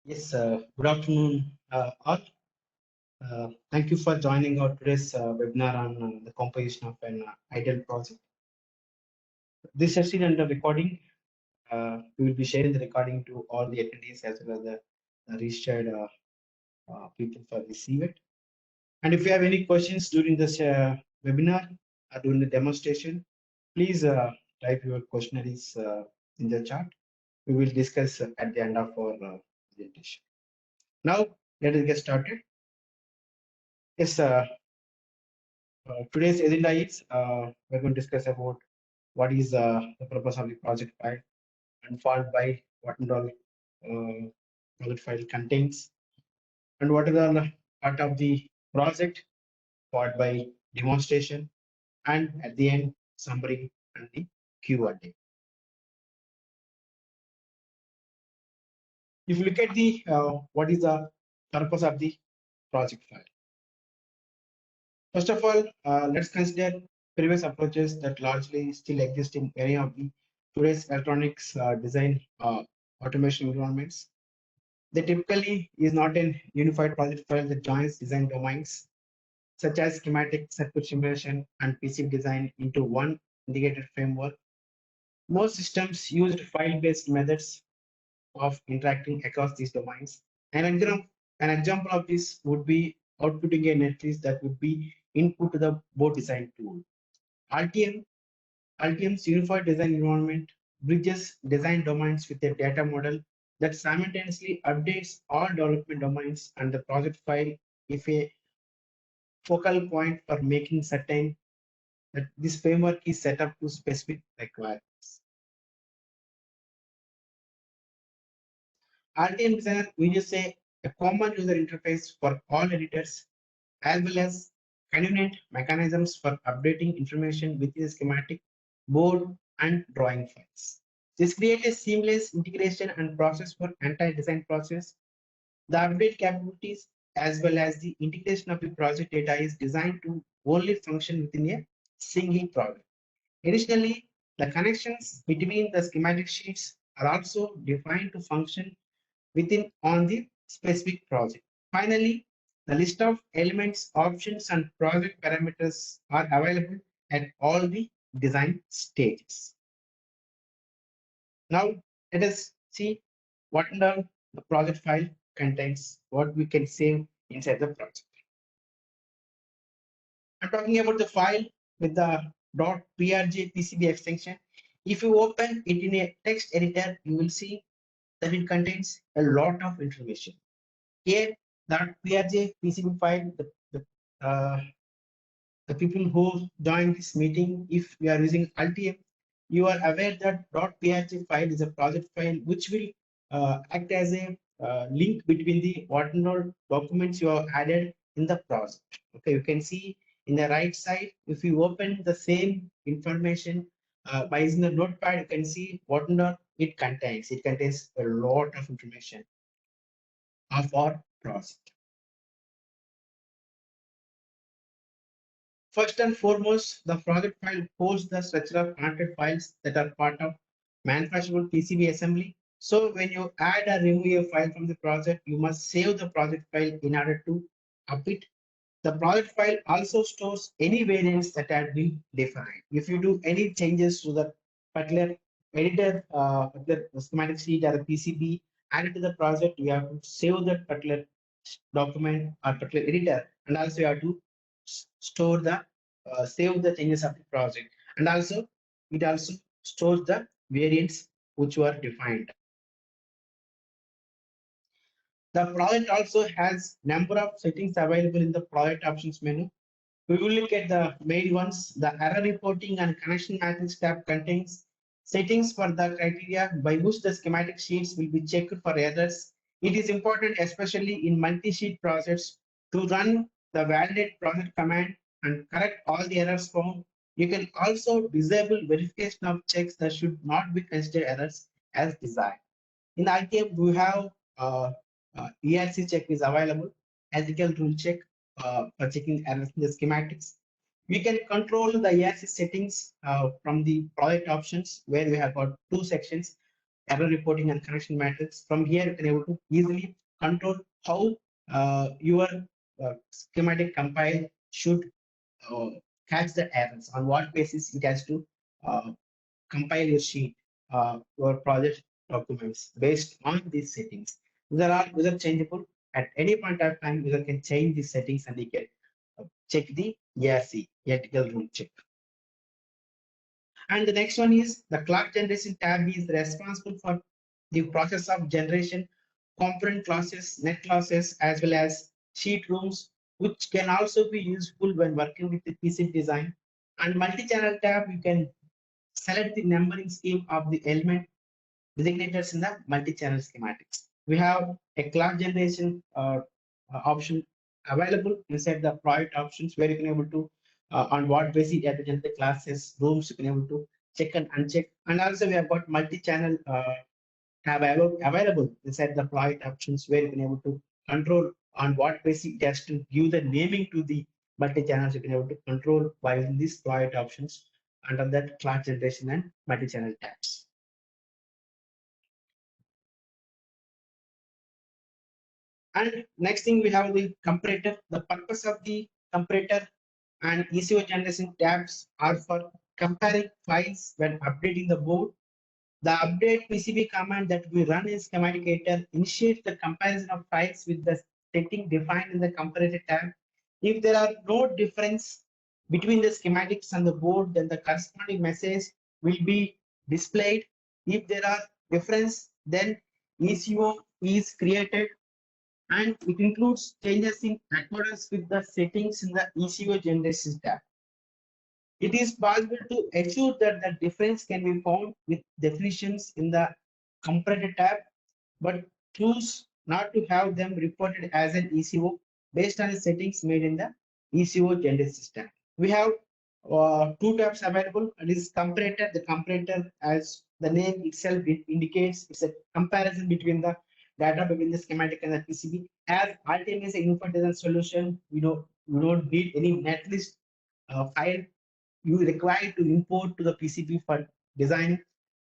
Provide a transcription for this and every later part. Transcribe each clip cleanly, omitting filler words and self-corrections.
Yes, good afternoon, all. Thank you for joining our today's webinar on the composition of an ideal project. This session under recording, we will be sharing the recording to all the attendees as well as the registered people for this event. And if you have any questions during this webinar or during the demonstration, please type your questionnaires in the chat. We will discuss at the end of our presentation. Now, let us get started. Yes, today's agenda is we're going to discuss about what is the purpose of the project file and followed by what and all project file contains and what are the part of the project followed by demonstration and at the end summary and the Q&A. If you look at the what is the purpose of the project file. First of all, let's consider previous approaches that largely still exist in many of the today's electronics design automation environments. They typically is not a unified project file that joins design domains such as schematic, circuit simulation, and PCB design into one integrated framework. Most systems used file-based methods of interacting across these domains. An example of this would be outputting a netlist that would be input to the board design tool. RTM's unified design environment bridges design domains with a data model that simultaneously updates all development domains and the project file if a focal point for making certain that this framework is set up to specific requirements. RTM Designer uses a common user interface for all editors as well as convenient mechanisms for updating information within the schematic, board, and drawing files. This creates a seamless integration and process for entire design process. The update capabilities as well as the integration of the project data is designed to only function within a single project. Additionally, the connections between the schematic sheets are also defined to function within on the specific project. Finally, the list of elements, options, and project parameters are available at all the design stages. Now, let us see what the project file contains, what we can save inside the project. I'm talking about the file with the .prj PCB extension. If you open it in a text editor, you will see that it contains a lot of information. Here, that PRJ PCB file, the people who join this meeting, if we are using Altium, you are aware that .prj file is a project file which will act as a link between the whatnot documents you have added in the project. Okay, you can see in the right side, if you open the same information by using the notepad, you can see whatnot it contains. It contains a lot of information of our project. First and foremost, the project file holds the structure of connected files that are part of manufacturable PCB assembly. So when you add or remove a file from the project, you must save the project file in order to up it. The project file also stores any variants that have been defined. If you do any changes to the particular editor, particular schematic sheet or a PCB added to the project, you have to save that particular document or particular editor, and also you have to store the save the changes of the project, and also it also stores the variants which were defined. The project also has number of settings available in the project options menu. We will look at the main ones. The error reporting and connection matrix tab contains settings for the criteria by which the schematic sheets will be checked for errors. It is important, especially in multi-sheet projects, to run the validate project command and correct all the errors found. You can also disable verification of checks that should not be considered errors as desired. In ITM, we have ERC check is available, ethical rule check for checking errors in the schematics. We can control the ERC settings from the project options where we have got two sections. error reporting and connection matrix. From here, you can able to easily control how your schematic compile should uh, catch the errors, on what basis it has to uh, compile your sheet, your project documents based on these settings. These are user changeable. At any point of time, user can change these settings and he can check the ERC, ethical rule check. And the next one is the clock generation tab is responsible for the process of generation, component classes, net classes, as well as sheet rooms, which can also be useful when working with the PC design. And multi-channel tab, you can select the numbering scheme of the element designators in the multi-channel schematics. We have a clock generation option available inside the project options, where you can able to on what basis you have to generate the classes, rooms, you can able to check and uncheck. And also we have got multi-channel tab available inside the project options, where you can able to control on what basis it has to give the naming to the multi-channels. You can able to control by using these project options under that clock generation and multi-channel tabs. And next thing, we have the comparator. The purpose of the comparator and ECO generation tabs are for comparing files when updating the board. The update PCB command that we run in schematic editor initiates the comparison of files with the setting defined in the comparator tab. If there are no difference between the schematics and the board, then the corresponding message will be displayed. If there are difference, then ECO is created, and it includes changes in accordance with the settings in the ECO generation tab. It is possible to ensure that the difference can be found with definitions in the comparator tab, but choose not to have them reported as an ECO based on the settings made in the ECO generation tab. We have two tabs available. It is comparator. The comparator, as the name itself indicates, it's a comparison between the data between the schematic and the PCB. As Ultim is a unified design solution, we don't need any netlist file you require to import to the PCB for design.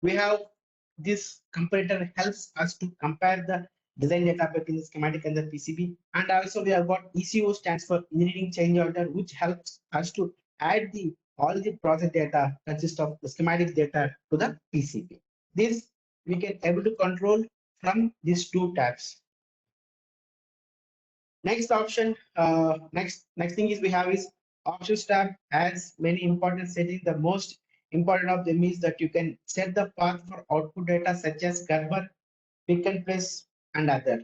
We have this comparator helps us to compare the design data between the schematic and the PCB. And also we have got ECO stands for engineering change order, which helps us to add the all the project data consist of the schematic data to the PCB. This we can able to control from these two tabs. Next option, next thing is we have is options tab has many important settings. The most important of them is that you can set the path for output data such as Gerber, pick and place, and other.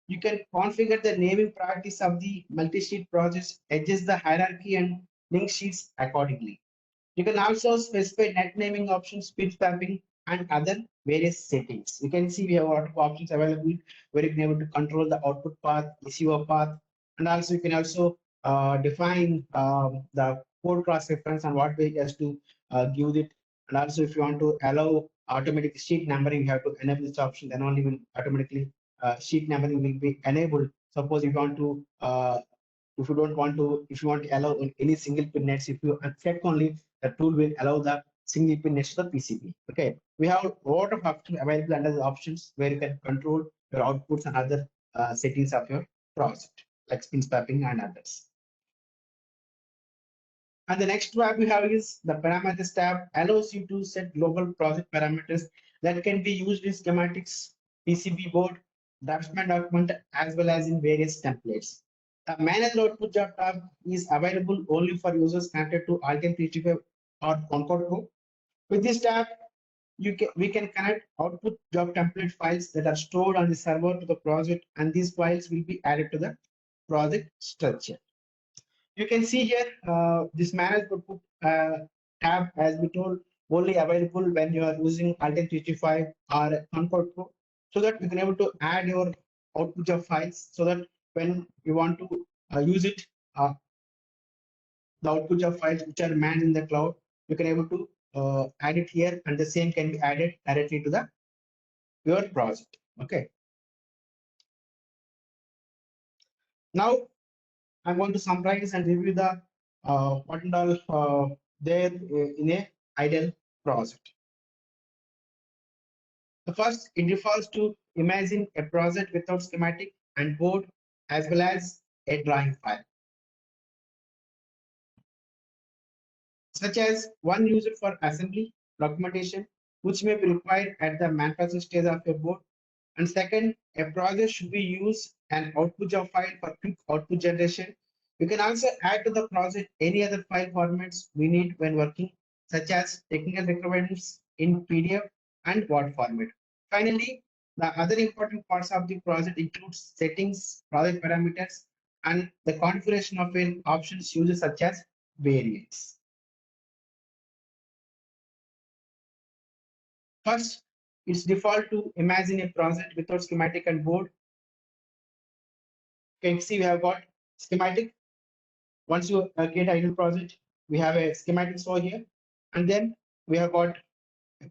You can configure the naming priorities of the multi-sheet projects, adjust the hierarchy and link sheets accordingly. You can also specify net naming options, speed swapping, and other various settings. You can see we have a lot of options available where you can able to control the output path, ECO path, and also you can also define the code cross reference and what way it has to give it. And also, if you want to allow automatic sheet numbering, you have to enable this option. Then only will automatically sheet numbering will be enabled. Suppose if you want to if you don't want to, if you want to allow any single pin nets, if you uncheck only, the tool will allow the single pin nets to the PCB. Okay, we have a lot of options available under the options where you can control your outputs and other settings of your project, like spin swapping and others. And the next tab we have is the parameters tab, allows you to set global project parameters that can be used in schematics, PCB board, draftsman document, as well as in various templates. The manage output job tab is available only for users connected to Altium 365 or Concord Pro. With this tab, we can connect output job template files that are stored on the server to the project, and these files will be added to the project structure. You can see here this manage output tab, as we told, only available when you are using Altium 365 or Concord Pro, so that you can able to add your output of files, so that when you want to use it, the output of files which are managed in the cloud, you can able to add it here, and the same can be added directly to the your project. Okay. Now I'm going to summarize and review the what and all there in a ideal project. The first, it refers to imagine a project without schematic and board as well as a drawing file, such as one used for assembly documentation, which may be required at the manufacturing stage of a board. And second, a project should be used an output job file for quick output generation. You can also add to the project any other file formats we need when working, such as technical requirements in PDF and Word format. Finally, the other important parts of the project includes settings, project parameters, and the configuration of an options used such as variants. First, it's default to imagine a project without schematic and board. You can see we have got schematic. Once you create a new project, we have a schematics over here, and then we have got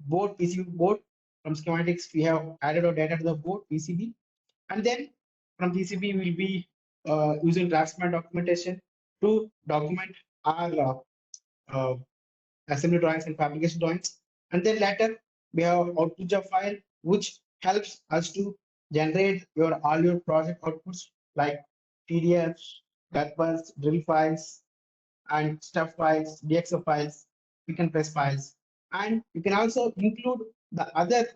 board PCB board. From schematics, we have added our data to the board PCB, and then from PCB we'll be using draftsman documentation to document our uh, assembly drawings and fabrication drawings. And then later we have output job file, which helps us to generate your all your project outputs like PDFs, Garbas, drill files, and stuff files, DXO files, pick and press files. And you can also include the other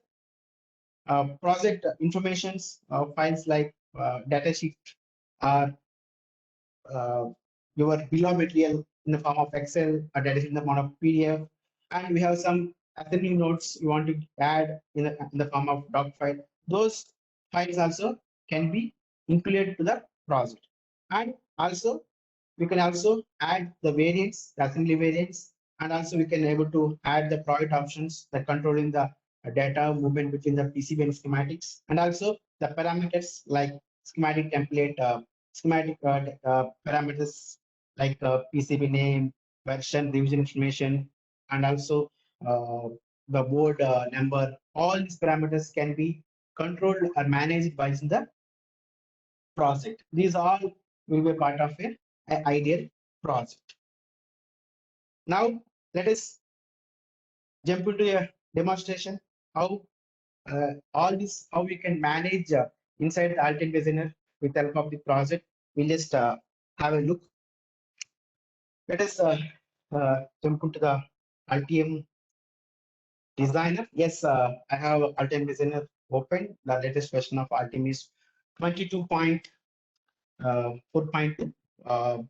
project informations files like datasheet or uh, your bill of material in the form of Excel or that is in the form of PDF. And we have some assembly notes you want to add in the form of doc file. Those files also can be included to the project. And also we can also add the variants, the assembly variants, and also we can able to add the project options that controlling the data movement between the PCB and schematics, and also the parameters like schematic template, schematic parameters like PCB name, version, revision information, and also uh, the board number. All these parameters can be controlled or managed by the project. These all will be part of an ideal project. Now, let us jump into a demonstration how all this, how we can manage inside the Altium Designer with the help of the project. We'll just have a look. Let us jump into the Altium Designer. Yes, I have Altium Designer open. The latest version of Altium is 22.4.2.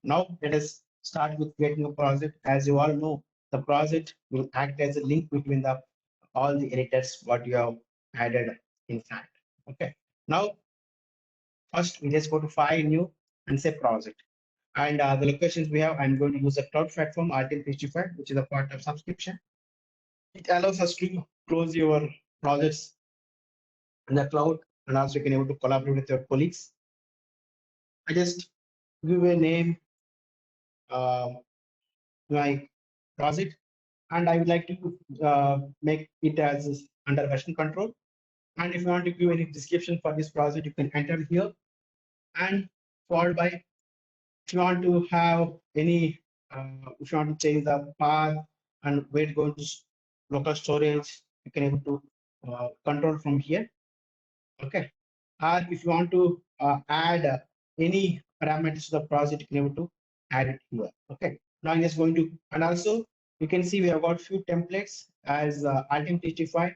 Now let us start with creating a project. As you all know, the project will act as a link between the all the editors what you have added inside. Okay. Now first we just go to file new and say project. And the locations we have, I'm going to use a cloud platform, Altium 365, which is a part of subscription. It allows us to close your projects in the cloud, and also you can able to collaborate with your colleagues. I just give a name uh, my project, and I would like to make it as under version control. And if you want to give any description for this project, you can enter here, and followed by if you want to have any, if you want to change the path and where it goes to local storage, you can able to control from here. Okay. Or if you want to add any parameters to the project, you can able to add it here. Okay. Now I'm just going to, and also you can see we have got few templates as Altium 365.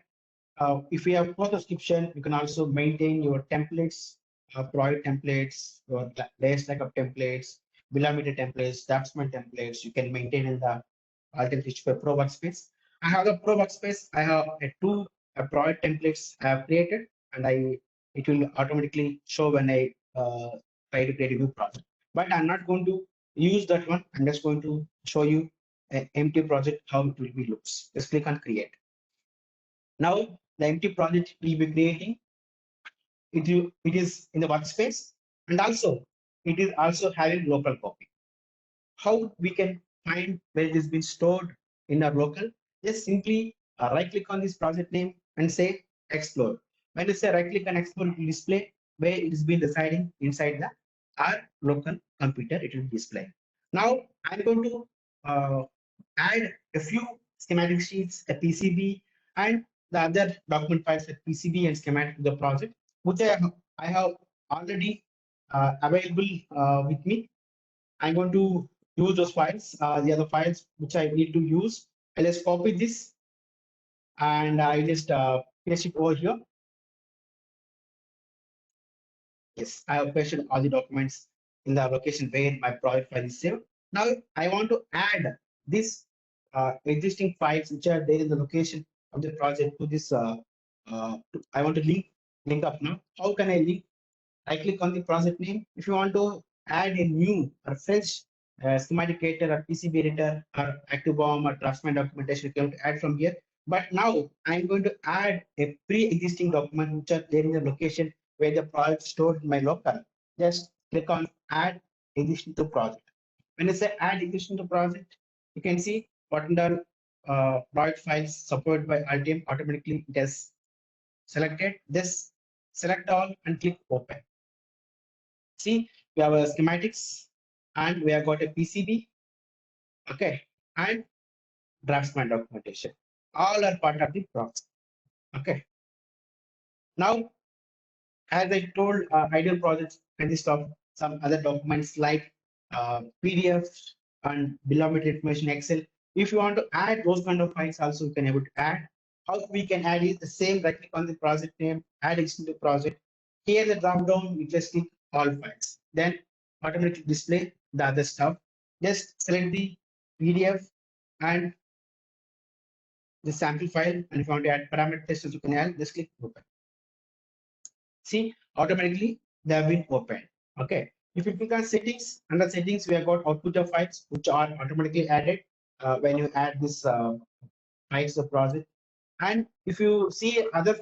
If you have post subscription, you can also maintain your templates, provide templates, your layers like of templates, millimeter templates, draftsman templates. You can maintain in the Altium 365 Pro Workspace. I have the Pro Workspace. I have two provide templates I have created, and it will automatically show when I try to create a new project. But I'm not going to use that one. I'm just going to show you an empty project how it will be looks. Just click on create. Now the empty project will be creating. It is in the workspace, and also it is also having local copy. How we can find where it has been stored in our local? Just simply right click on this project name and say explore. When you say right click and explore, it will display where it has been residing inside the our local computer. It will display. Now I'm going to add a few schematic sheets, a PCB, and the other document files like PCB and schematic of the project, which I have already available with me. I'm going to use those files. The other files which I need to use. I'll just copy this and I just paste it over here. Yes, I have pasted all the documents in the location where my project file is saved. Now I want to add this existing files which are there in the location of the project to this. I want to link up now. How can I link? I click on the project name. If you want to add a new or fresh schematic editor or PCB editor or active bomb or draftsman documentation, you can add from here. But now I'm going to add a pre-existing document which are there in the location where the project stored in my local. Just click on add existing to project. When I say add existing to project, you can see what are project files supported by RTM automatically it has selected. Just select all and click open. See, we have a schematics and we have got a PCB, okay, and draftsman documentation. All are part of the process. Okay. Now, as I told, ideal projects consist of some other documents like PDF and bill of material information, Excel. If you want to add those kind of files, also you can able to add. How we can add is the same. Right click on the project name, add existing to project. Here the drop down, you just click all files. Then automatically display the other stuff. Just select the PDF and the sample file. And if you want to add parameters, you can add. Just click open. See, automatically they have been opened. Okay. If you click on settings, under settings, we have got output of files which are automatically added when you add this files of project. And if you see other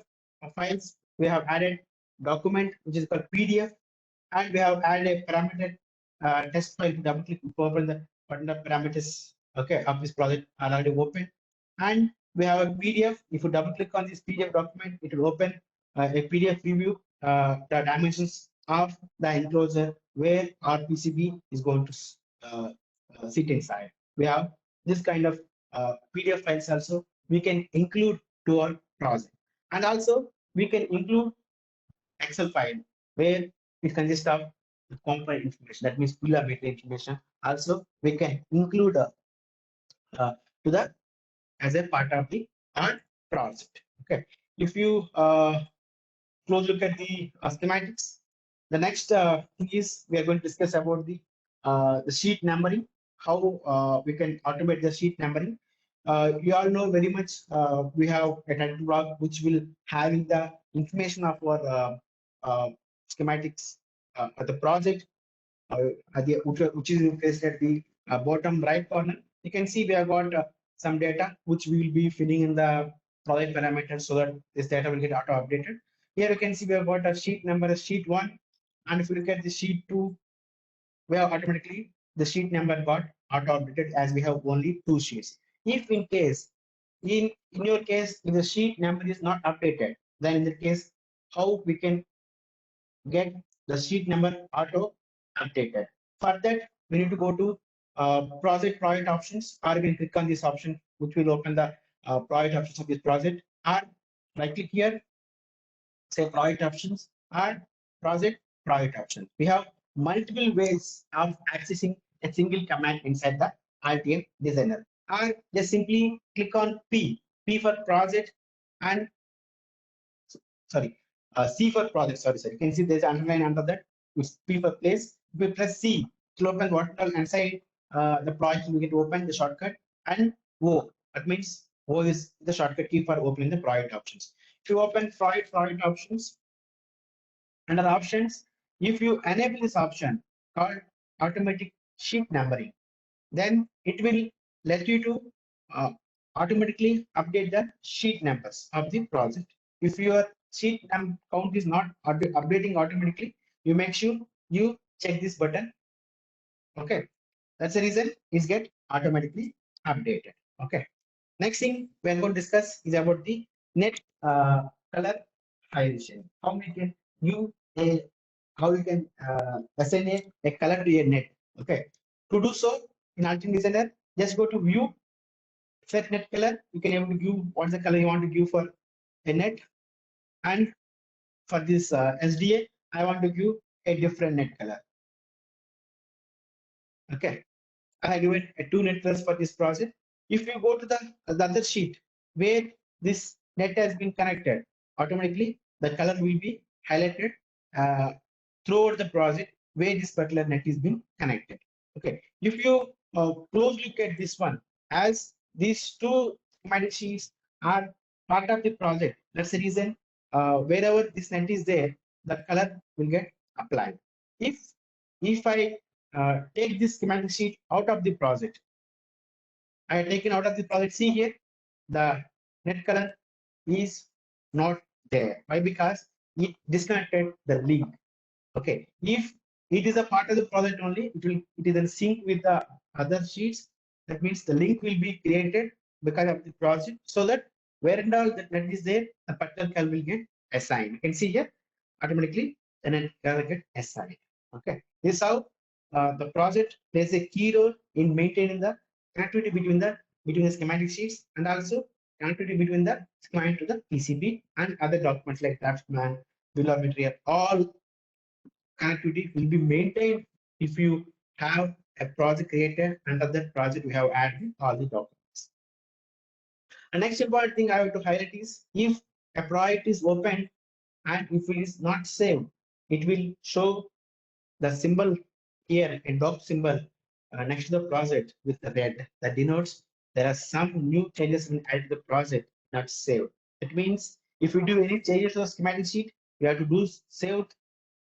files, we have added document which is called PDF, and we have added a parameter test file. Double click to open the button of parameters. Okay, of this project are already open, and we have a PDF. If you double click on this PDF document, it will open a PDF preview, the dimensions of the enclosure where our PCB is going to sit inside. We have this kind of PDF files also we can include to our project, and also we can include Excel file where it consists of the component information. That means bill of material information. Also, we can include to the as a part of the art project. Okay. If you close look at the schematics, the next thing is we are going to discuss about the sheet numbering. How we can automate the sheet numbering. You all know very much we have a title block which will having the information of our schematics of the project at the which is placed at the bottom right corner. You can see we have got some data which we will be filling in the project parameters so that this data will get auto updated. Here you can see we have got a sheet number as sheet 1, and if you look at the sheet 2, we have automatically the sheet number got auto updated as we have only 2 sheets. If in case in your case if the sheet number is not updated, then in the case how we can get the sheet number auto updated. For that, we need to go to project options, or we can click on this option, which will open the project options of this project, or right click here, say project options, or project options. We have multiple ways of accessing a single command inside the RTM designer. Or just simply click on P for project, and sorry, C for project. Sorry, sir. You can see there's an underline under that. It's P for place. If we press C, it will open what inside the project will get open the shortcut, and O. That means O is the shortcut key for opening the project options. If you open project options, under options, if you enable this option called automatic sheet numbering, then it will let you to automatically update the sheet numbers of the project. If your sheet count is not updating automatically, you make sure you check this button. Okay, that's the reason it's get automatically updated. Okay, next thing we are going to discuss is about the net color hierarchy. How we can use a how you can assign a color to a net. Okay, to do so in Ultimate Designer, just go to View, set net color. You can able to give what's the color you want to give for a net, and for this SDA, I want to give a different net color. Okay, I have given two net colors for this project. If you go to the other sheet where this net has been connected, automatically the color will be highlighted uh, throughout the project where this particular net is being connected. Okay, if you close look at this one, as these two schematic sheets are part of the project, that's the reason wherever this net is there, the color will get applied. If I take this schematic sheet out of the project, I have taken out of the project. See here, the net color is not there. Why? Because it disconnected the link. Okay, if it is a part of the project only, it is in sync with the other sheets. That means the link will be created because of the project, so that where and all that net is there, the particular color will get assigned. You can see here automatically the net color get assigned. Okay, this is how the project plays a key role in maintaining the connectivity between the schematic sheets, and also connectivity between the schematic to the PCB and other documents like draft plan, bill of material. All connectivity will be maintained if you have a project created. Under that project we have added all the documents. The next important thing I have to highlight is, if a project is open and if it is not saved, it will show the symbol here, a dog symbol next to the project with the red, that denotes there are some new changes in added to the project not saved. It means if you do any changes to the schematic sheet, you have to do save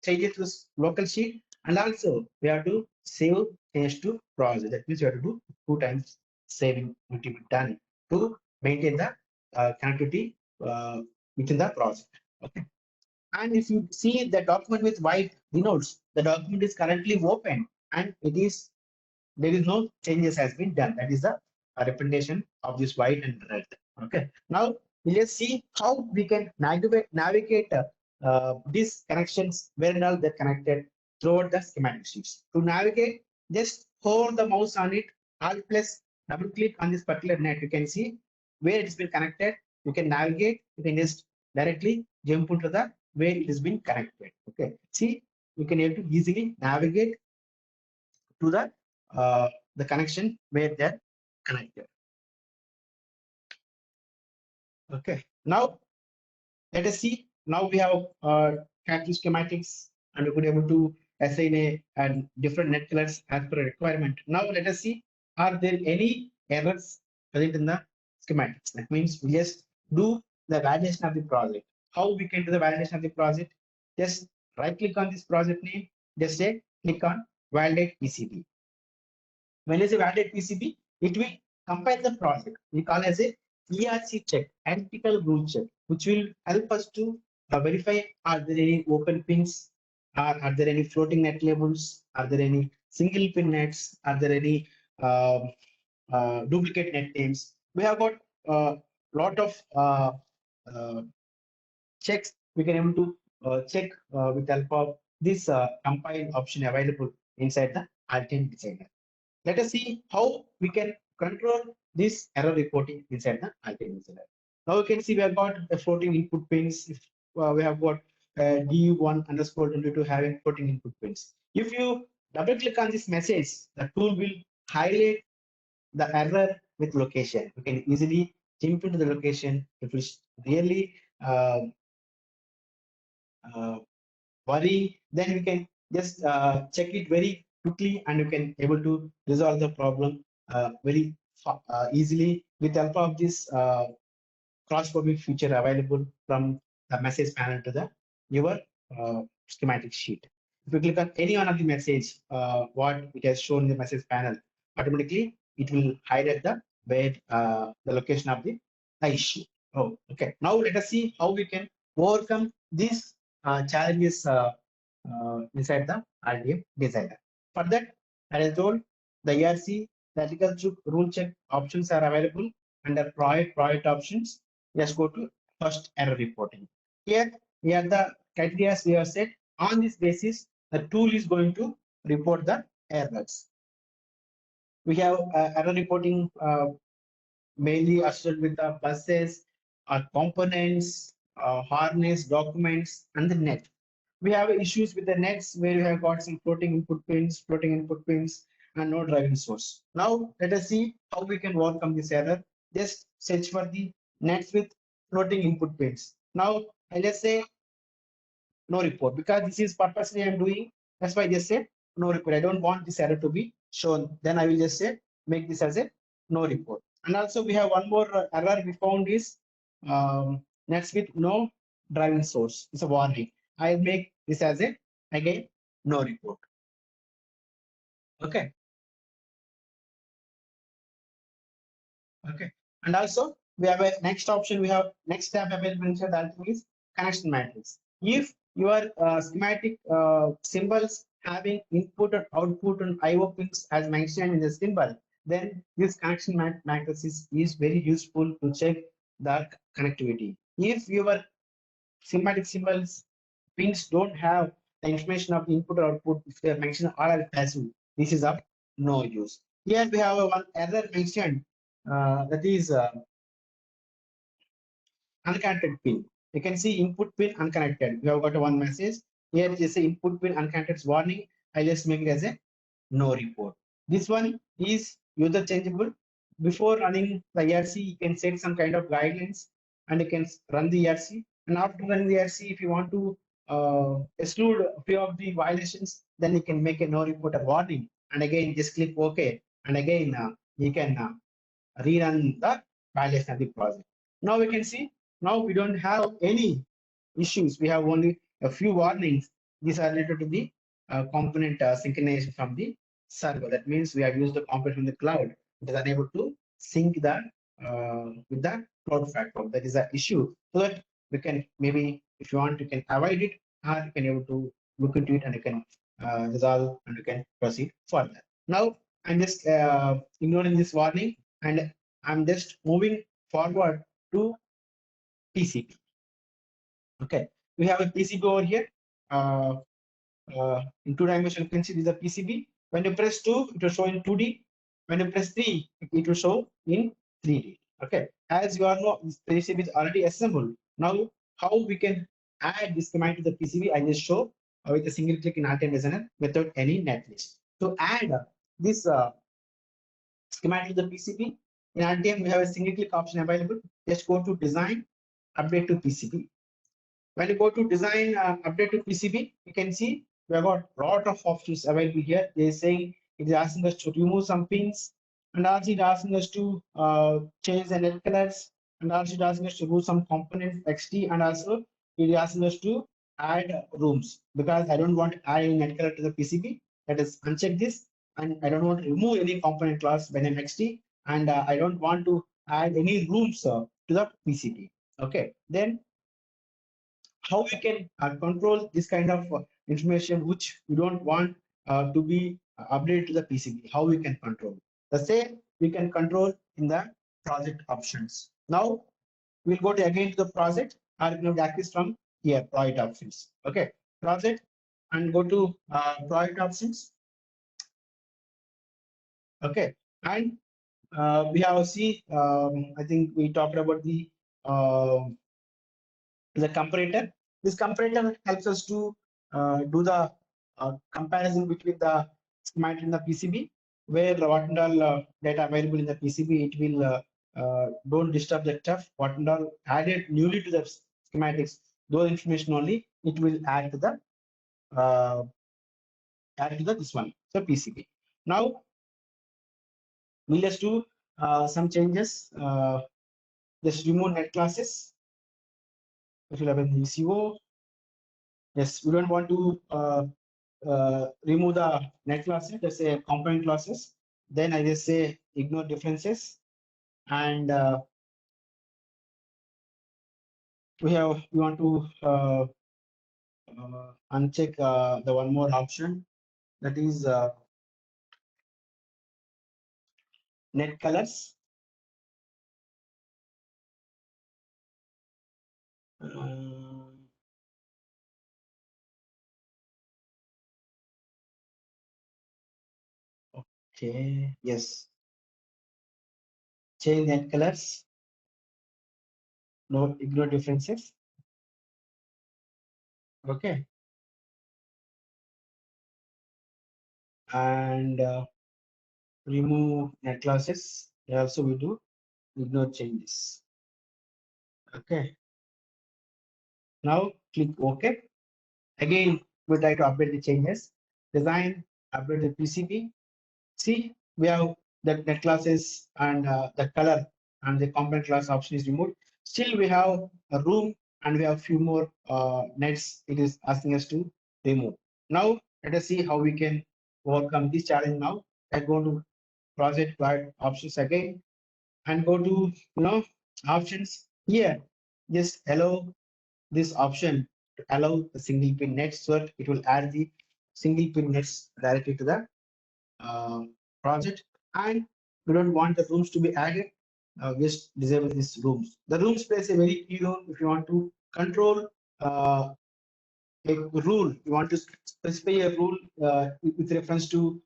changes to the local sheet, and also we have to save changes to project. That means you have to do 2 times saving will be done to maintain the connectivity within the project. Okay. And if you see the document with white denotes the document is currently open and there is no changes has been done. That is the representation of this white and red. Okay. Now let's see how we can navigate these connections where and all they're connected throughout the schematic sheets. To navigate, just hold the mouse on it, Alt plus double click on this particular net. You can see where it's been connected. You can navigate. You can just directly jump into the where it has been connected. Okay. See, you can able to easily navigate to the connection where they're connected. Okay. Now let us see. Now we have character schematics, and we could able to assign a different net colors as per requirement. Now let us see, are there any errors present in the schematics? That means we just do the validation of the project. How we can do the validation of the project? Just right click on this project name, just say click on validate PCB. When you say validate PCB, it will compile the project. We call as a ERC check, analytical rule check, which will help us to verify, are there any open pins, are there any floating net labels, are there any single pin nets, are there any duplicate net names. We have got a lot of checks we can able to check with help of this compile option available inside the Altium Designer. Let us see how we can control this error reporting inside the Altium Designer. Now you can see we have got the floating input pins. If we have got D1 underscore 22 having floating input pins. If you double click on this message, the tool will highlight the error with location. You can easily jump into the location. If it's really worry, then we can just check it very quickly, and you can able to resolve the problem very easily with the help of this cross-public feature available from the message panel to the your schematic sheet. If you click on any one of the message, what it has shown in the message panel, automatically it will highlight the where the location of the issue. Oh, okay. Now let us see how we can overcome these challenges inside the RDM designer. For that, as I told, the ERC, the ethical rule check options are available under project options. Just go to first error reporting. Here the criteria we have set. On this basis, the tool is going to report the errors. We have error reporting mainly associated with the buses or components harness, documents, and the net. We have issues with the nets where we have got some floating input pins, and no driving source. Now let us see how we can overcome this error. Just search for the nets with floating input pins. Now I just say no report because this is purposely I'm doing. That's why I just said no report. I don't want this error to be shown. Then I will just say make this as a no report. And also we have one more error we found is nets with no driving source. It's a warning. I make this as a again no report. Okay. Okay. And also we have a next option. We have next tab available inside that is connection matrix. If your schematic symbols having input and output and IO pins as mentioned in the symbol, then this connection matrix is very useful to check the connectivity. If your schematic symbols pins don't have the information of the input or output, if they are mentioned all as passive, this is of no use. Here we have a one error mentioned that is unconnected pin. You can see input pin unconnected. We have got one message. Here it is a input pin unconnected warning. I just make it as a no report. This one is user changeable. Before running the ERC, you can set some kind of guidelines and you can run the ERC. And after running the ERC, if you want to exclude a few of the violations, then you can make a no report or warning. And again, just click OK. And again, you can rerun the violation of the project. Now we can see, now we don't have any issues. We have only a few warnings. These are related to the component synchronization from the server. That means we have used the component from the cloud. It is unable to sync that with the cloud platform. That is an issue. So that we can maybe, if you want, you can avoid it, or you can able to look into it and you can resolve and you can proceed further. Now I'm just ignoring this warning and I'm just moving forward to PCB. Okay, we have a PCB over here. In two dimension, you can see this is a PCB. When you press 2, it will show in 2D. When you press 3, it will show in 3D. Okay, as you all know, this PCB is already assembled. Now, how we can add this command to the PCB? I just show with a single click in RTM designer without any netlist. To add this schematic to the PCB, in RTM we have a single click option available. Just go to design, update to PCB. When you go to design update to PCB, you can see we have got a lot of options available here. They say it is asking us to remove some pins, and also it is asking us to change the net colors, and also it is asking us to remove some components XT, and also it is asking us to add rooms because I don't want to add any net color to the PCB. Let us uncheck this, and I don't want to remove any component class when I'm XT, and I don't want to add any rooms to the PCB. Okay, then how we can control this kind of information which we don't want to be updated to the PCB, how we can control. The same we can control in the project options. Now we'll go to again to the project or you can access from here, project options. Okay, project and go to project options. Okay, and we have see, I think we talked about the comparator. This comparator helps us to do the comparison between the schematic in the PCB, where what and all data available in the PCB, it will don't disturb the stuff. What and all added newly to the schematics, those information only it will uh, add to the this one, so PCB. Now we'll just do some changes. Just remove net classes. It will have an ECO. Yes, we don't want to remove the net classes, let's say component classes. Then I just say ignore differences, and we want to uncheck the one more option, that is net colors. Okay, yes, change net colors, no ignore differences. Okay, and remove net classes. Also, we do ignore changes. Okay, now click OK. Again, we try to update the changes. Design, update the PCB. See, we have the net classes and the color and the component class option is removed. Still, we have a room and we have few more nets. It is asking us to remove. Now, let us see how we can overcome this challenge. Now, I go to project guide options again and go to options here. Just allow this option to allow the single pin nets, so it will add the single pin nets directly to the uh, project. And we don't want the rooms to be added. Just disable these rooms. The rooms plays a very key role if you want to control a rule. You want to specify a rule with reference to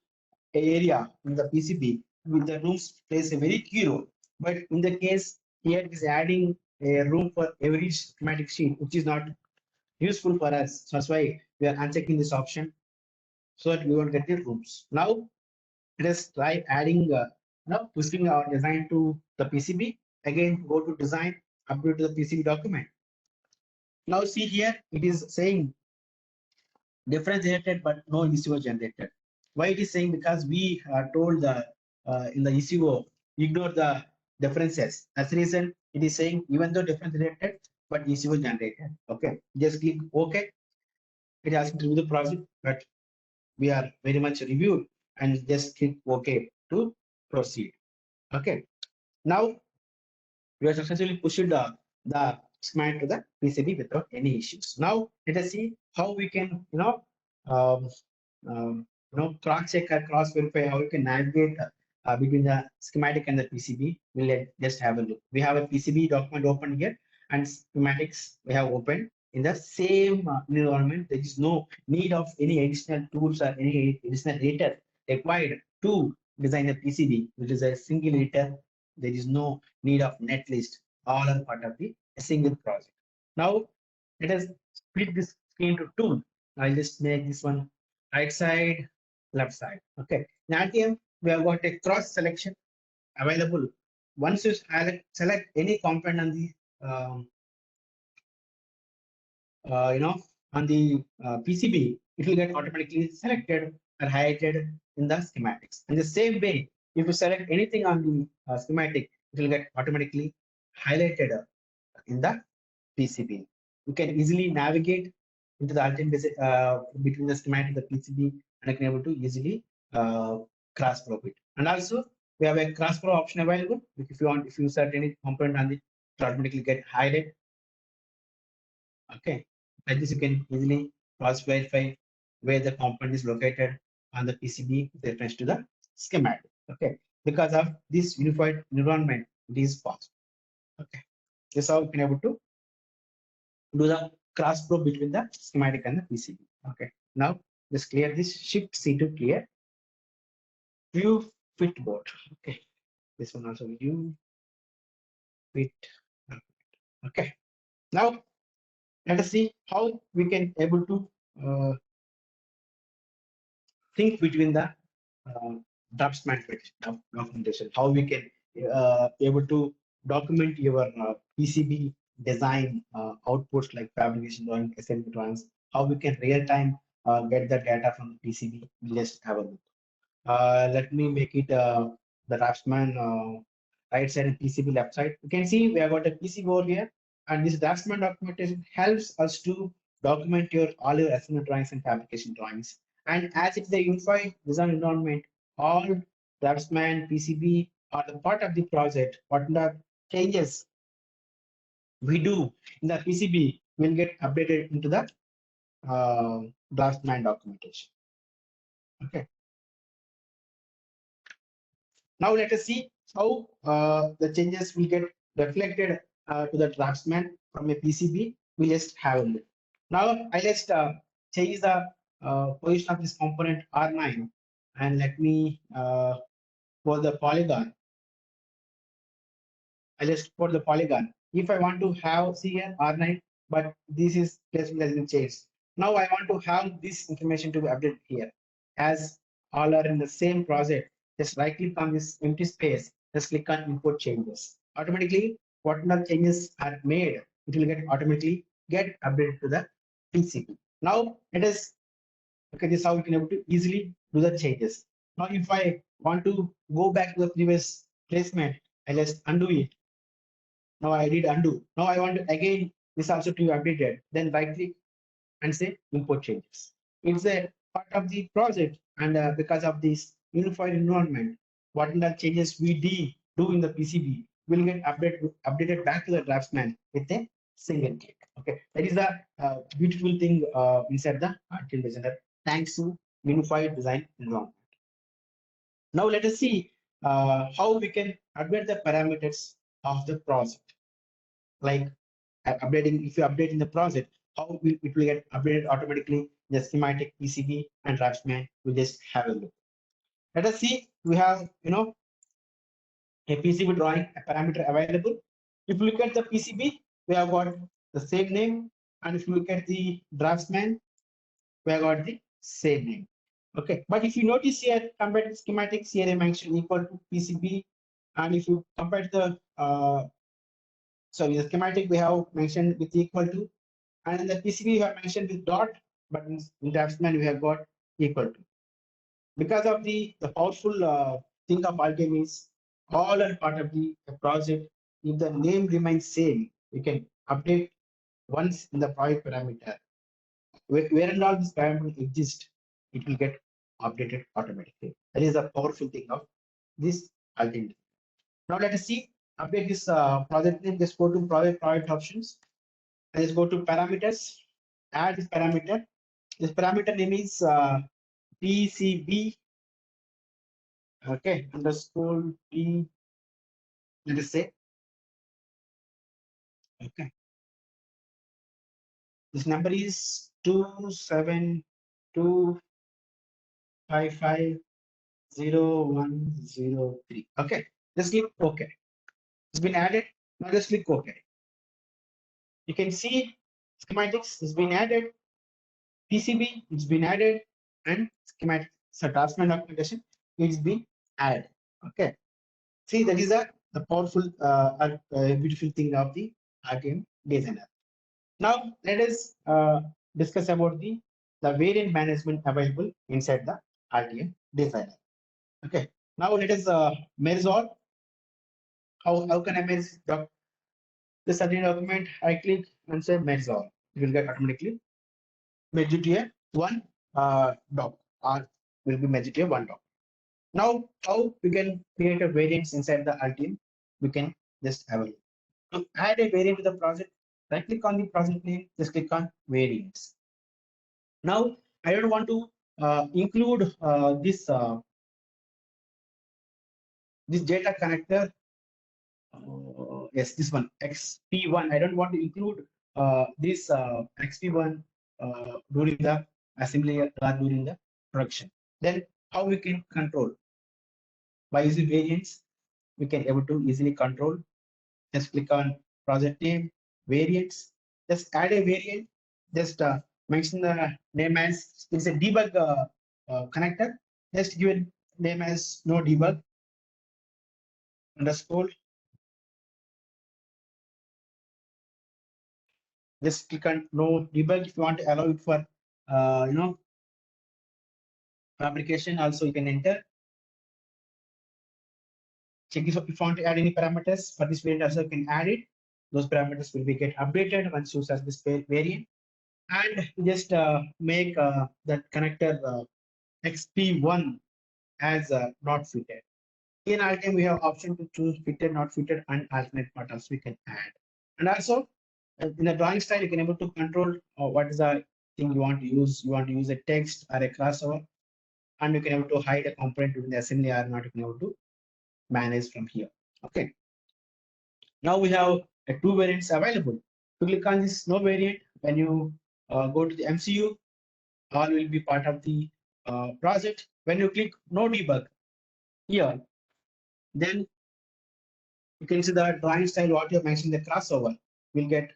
area in the PCB. With the rooms plays a very key role. But in the case here, it is adding a room for every schematic sheet, which is not useful for us. So that's why we are unchecking this option so that we won't get the rooms. Now let us try adding, pushing our design to the PCB. Again, go to design, upload to the PCB document. Now see here, it is saying difference generated, but no ECO generated. Why it is saying? Because we told the in the ECO, ignore the differences. That's the reason it is saying even though difference generated, but ECO generated. Okay, just click OK. It asks to do the project, but we are very much reviewed and just click OK to proceed. Okay. Now we have successfully pushed the schematic to the PCB without any issues. Now let us see how we can, um, cross check or cross verify how we can navigate between the schematic and the PCB. We'll just have a look. We have a PCB document open here and schematics we have opened in the same environment. There is no need of any additional tools or any additional data required to design a PCB, which is a single editor. There is no need of net list. All are part of the a single project. Now let us split this screen to two. I'll just make this one right side, left side. Okay. In RTM, we have got a cross selection available. Once you select any component on the um, on the PCB, it will get automatically selected or highlighted in the schematics. In the same way, if you select anything on the schematic, it will get automatically highlighted in the PCB. You can easily navigate into the alternate between the schematic and the PCB, and I can able to easily cross probe it. And also, we have a cross probe option available. If you want, if you select any component on it, it automatically get highlighted. Okay, like this you can easily cross verify where the component is located on the PCB with reference to the schematic. Okay, because of this unified environment, it is possible. Okay, this is how we can able to do the cross probe between the schematic and the PCB. Okay, now just clear this. Shift C to clear. View fit board. Okay, this one also view fit. Okay, now let us see how we can able to think between the draftsman documentation, how we can able to document your PCB design outputs like fabrication drawing, assembly drawings, how we can real time get the data from the PCB. We'll just have a look. Let me make it the draftsman right side and PCB left side. You can see we have got a PCB over here, and this draftsman documentation helps us to document your all your assembly drawings and fabrication drawings. And as it's a unified design environment, all draftsman PCB are the part of the project. What the changes we do in the PCB will get updated into the draftsman documentation. Okay. Now let us see how the changes will get reflected to the draftsman from a PCB. We just have a look. Now I just change the position of this component R9 and let me for the polygon. I just put the polygon. If I want to have see here R9, but this is placement has been changed. Now I want to have this information to be updated here. As all are in the same project, just right click on this empty space, just click on import changes. Automatically, whatever changes are made, it will get automatically get updated to the PCB. Now it is okay. This is how we can able to easily do the changes. Now, if I want to go back to the previous placement, I just undo it. Now I did undo. Now I want to again this also to be updated. Then right click and say import changes. It's a part of the project, and because of this unified environment, what the changes we do in the PCB will get updated back to the draftsman with a single click. Okay, that is the beautiful thing inside the artificial designer. Thanks to unified design environment. Now let us see how we can update the parameters of the project, like updating. If you update in the project, how will it will get updated automatically? The schematic PCB and draftsman will just have a look. Let us see. We have a PCB drawing a parameter available. If you look at the PCB, we have got the same name, and if you look at the draftsman, we have got the same name. Okay, but if you notice here, compared to schematics, here I mentioned equal to PCB, and if you compare the sorry, the schematic we have mentioned with equal to, and in the PCB we have mentioned with dot, but in draftsman we have got equal to. Because of the powerful thing of Alchemy is all are part of the project. If the name remains same, we can update once in the project parameter. Where and all this parameter exist, it will get updated automatically. That is the powerful thing of this Alchemy. Now let us see, update this project name. Just go to project options. Let's go to parameters, add this parameter. This parameter name is PCB, okay, underscore P, let us say, okay. This number is 272550103. Okay, just click OK. It's been added. Now just click OK. You can see schematics has been added, PCB it's been added, and schematic so draftsman documentation it's been added. Okay. See, that is the powerful, beautiful thing of the RTM designer. Now, let us discuss about the variant management available inside the RTM designer. Okay. Now, let us merge all. How can I merge the certain document? I click and say merge all. It will get automatically merged to a one doc, or will be merged to a one doc. Now, how we can create a variants inside the RTM? We can just have a look. To add a variant to the project, right click on the project name, just click on variants. Now, I don't want to include this data connector. Yes, this one XP1. I don't want to include this XP1 during the assembly or during the production. Then how we can control? By using variants, we can able to easily control. Just click on project name, variants. Just add a variant. Just mention the name as it's a debug connector. Just give it name as no debug underscore. Just click on no debug if you want to allow it for fabrication. Also, you can enter. Check if you want to add any parameters for this variant. Also, you can add it. Those parameters will be get updated once you search this variant. And just make that connector XP1 as not fitted. In item, we have option to choose fitted, not fitted, and alternate patterns we can add. And also, in the drawing style, you can able to control what is the thing you want to use. You want to use a text or a crossover, and you can able to hide a component within the assembly or not. You can able to manage from here. Okay. Now we have two variants available. To click on this no variant, when you go to the MCU, all will be part of the project. When you click no debug here, then you can see the drawing style what you mentioned, the crossover will get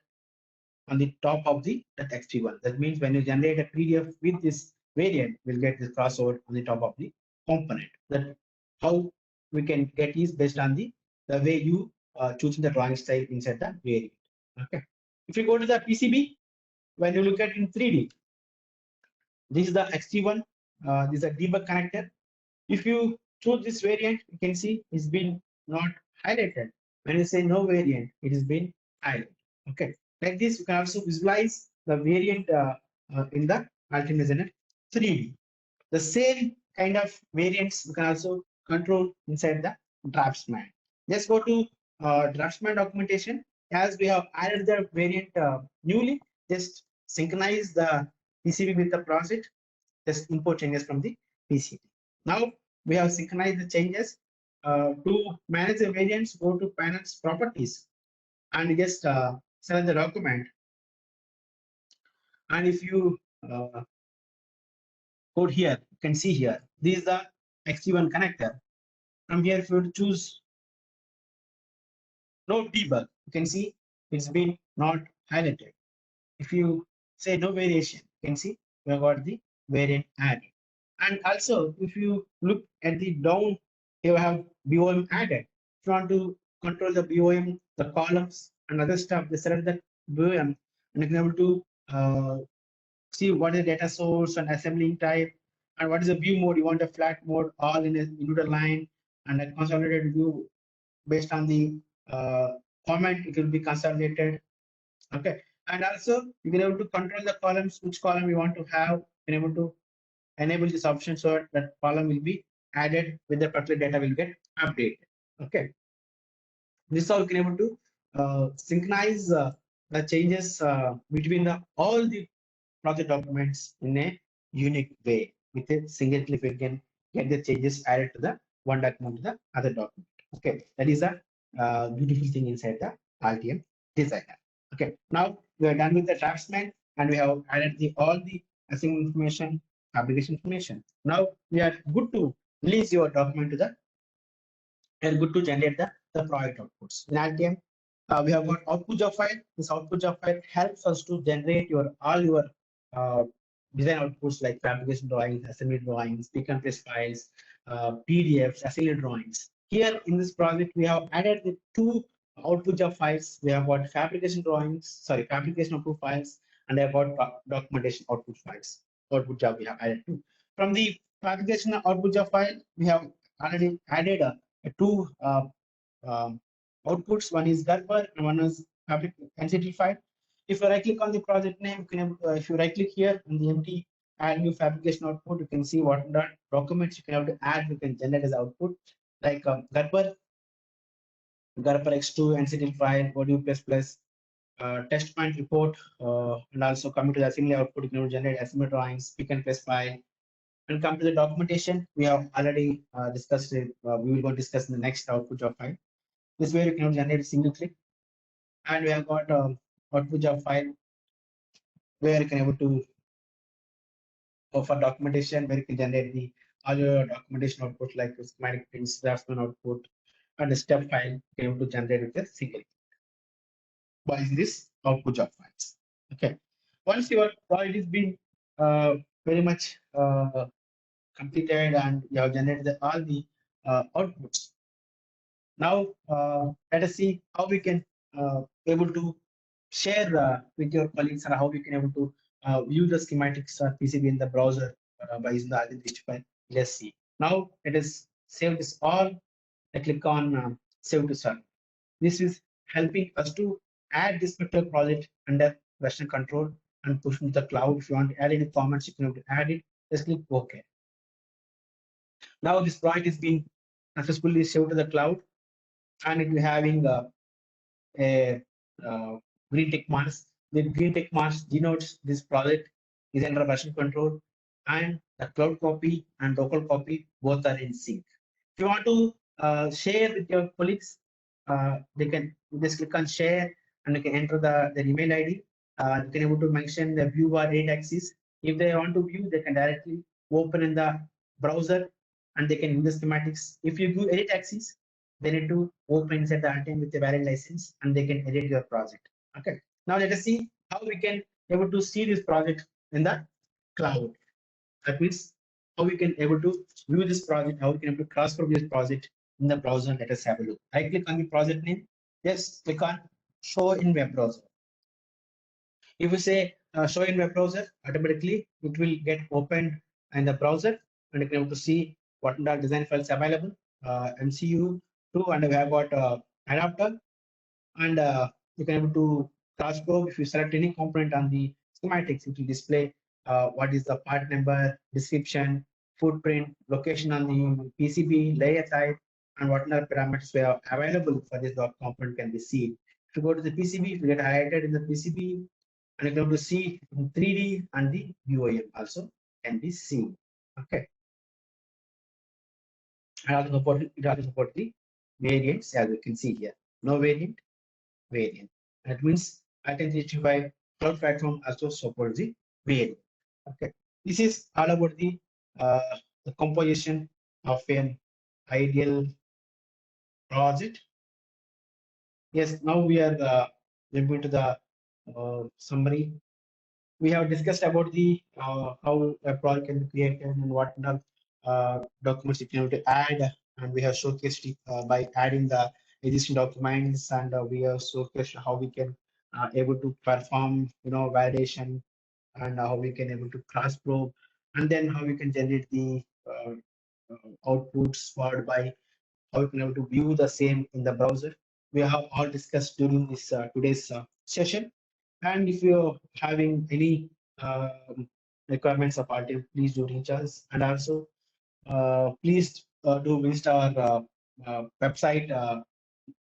on the top of that XT1. That means when you generate a PDF with this variant, we'll get this crossover on the top of the component. That how we can get is based on the way you choosing the drawing style inside the variant. Okay. If you go to the PCB, when you look at in 3D, this is the XT1. This is a debug connector. If you choose this variant, you can see it's been not highlighted. When you say no variant, it has been highlighted. Okay. Like this, you can also visualize the variant in the alternate designer 3D. The same kind of variants you can also control inside the draftsman. Let's go to draftsman documentation. As we have added the variant newly, just synchronize the PCB with the project, just import changes from the PCB. Now we have synchronized the changes. To manage the variants, go to panels properties and just select the document. And if you go here, you can see here, this is the XT1 connector. From here, if you choose no debug, you can see it's been not highlighted. If you say no variation, you can see we have got the variant added. And also, if you look at the down, you have BOM added. If you want to control the BOM, the columns, and other stuff, they select the BOM, and you can able to see what is the data source and assembling type, and what is the view mode. You want a flat mode, all in a individual line, and a consolidated view based on the comment. It will be consolidated. Okay, and also you can able to control the columns, which column you want to have. You can able to enable this option so that column will be added with the particular data will get updated. Okay, this is how you can able to synchronize the changes between the all the project documents in a unique way. With a single click, we can get the changes added to the one document to the other document. Okay, that is a beautiful thing inside the RTM designer. Okay, now we are done with the draftsman and we have added all the assignment information, application information. Now we are good to release your document to the and good to generate the project outputs. In RTM, we have got output job file. This output job file helps us to generate all your uh, design outputs like fabrication drawings, assembly drawings, pick and place files, PDFs, assembly drawings. Here in this project, we have added the two output job files. We have got fabrication drawings, sorry, fabrication output files, and I have got documentation output files. Output job we have added two. From the fabrication output job file, we have already added two outputs. One is Gerber and one is fabric entity file. If you right click on the project name, you can if you right click here on the empty add new fabrication output, you can see what documents you can have to add. You can generate as output like Gerber X2 entity file, ODU++, test point report, and also coming to the assembly output, you can generate assembly drawings, pick and place file. And come to the documentation, we have already discussed it. We will go discuss in the next output job file. This way you can generate a single click, and we have got output job file where you can able to go for documentation, where you can generate the all your documentation output like schematic prints, draftsman output, and the step file you can able to generate with a single click by this output job files. Okay, once your project is being very much completed and you have generated all the outputs. Now let us see how we can able to share with your colleagues and how we can able to view the schematics PCB in the browser by using the Argent365. Let's see. Now it is save this all. I click on save to server. This is helping us to add this particular project under version control and push into the cloud. If you want to add any comments, you can able to add it. Just click OK. Now this project is being successfully saved to the cloud, and it will having a green tick marks. The green tick marks denotes this project is under version control, and the cloud copy and local copy both are in sync. If you want to share with your colleagues, they can just click on share and you can enter the email ID. You can able to mention the view or edit axis. If they want to view, they can directly open in the browser and they can view the schematics. If you do edit axis, they need to open inside the RTM with a valid license and they can edit your project. Okay. Now let us see how we can able to see this project in the cloud. That means how we can able to view this project, how we can able to transfer this project in the browser. Let us have a look. Right click on the project name. Yes, click on show in web browser. If you say show in web browser, automatically it will get opened in the browser and you can able to see what are design files available, MCU2, and we have got adapter, and you can able to cross probe. If you select any component on the schematics, it will display what is the part number, description, footprint, location on the PCB, layer type, and what other parameters were available for this component can be seen. If you go to the PCB, if you get highlighted in the PCB, and you can able to see in 3D and the UIM also can be seen. Okay, and also it also support the variants, as you can see here. No variant. That means I-1065 cloud platform also supports the variant. Okay, this is all about the composition of an ideal project. Yes, now we are jumping to the summary. We have discussed about the how a project can be created and what documents you can able to add, and we have showcased it by adding the existing documents, and we have showcased how we can able to perform validation, and how we can able to cross probe, and then how we can generate the outputs followed by how you can able to view the same in the browser. We have all discussed during this today's session. And if you're having any requirements of our team, please do reach us. And also, please do visit our website